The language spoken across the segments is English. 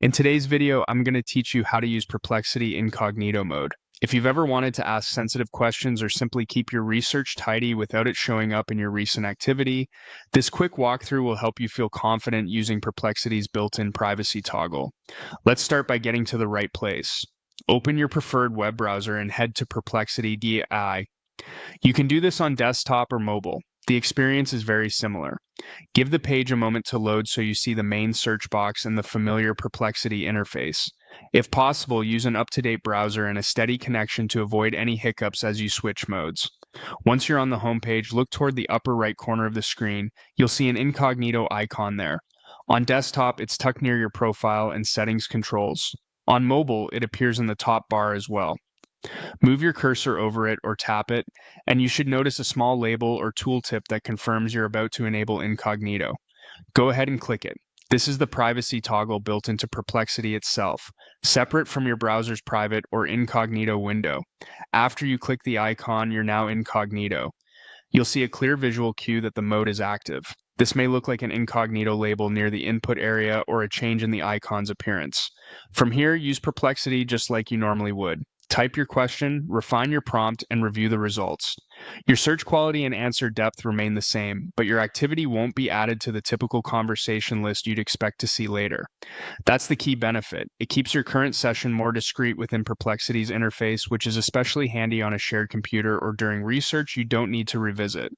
In today's video, I'm going to teach you how to use Perplexity Incognito mode. If you've ever wanted to ask sensitive questions or simply keep your research tidy without it showing up in your recent activity, this quick walkthrough will help you feel confident using Perplexity's built-in privacy toggle. Let's start by getting to the right place. Open your preferred web browser and head to Perplexity.ai. You can do this on desktop or mobile. The experience is very similar. Give the page a moment to load so you see the main search box and the familiar Perplexity interface. If possible, use an up-to-date browser and a steady connection to avoid any hiccups as you switch modes. Once you're on the home page, look toward the upper right corner of the screen. You'll see an incognito icon there. On desktop, it's tucked near your profile and settings controls. On mobile, it appears in the top bar as well. Move your cursor over it or tap it, and you should notice a small label or tooltip that confirms you're about to enable incognito. Go ahead and click it. This is the privacy toggle built into Perplexity itself, separate from your browser's private or incognito window. After you click the icon, you're now incognito. You'll see a clear visual cue that the mode is active. This may look like an incognito label near the input area or a change in the icon's appearance. From here, use Perplexity just like you normally would. Type your question, refine your prompt, and review the results. Your search quality and answer depth remain the same, but your activity won't be added to the typical conversation list you'd expect to see later. That's the key benefit. It keeps your current session more discreet within Perplexity's interface, which is especially handy on a shared computer or during research you don't need to revisit.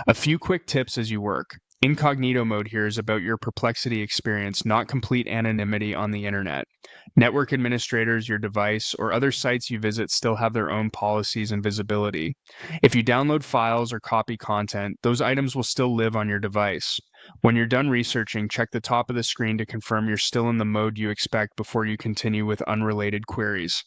A few quick tips as you work. Incognito mode here is about your Perplexity experience, not complete anonymity on the internet. Network administrators, your device, or other sites you visit still have their own policies and visibility. If you download files or copy content, those items will still live on your device. When you're done researching, check the top of the screen to confirm you're still in the mode you expect before you continue with unrelated queries.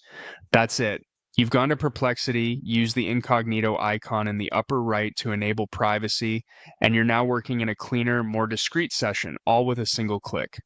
That's it. You've gone to Perplexity, use the incognito icon in the upper right to enable privacy, and you're now working in a cleaner, more discreet session, all with a single click.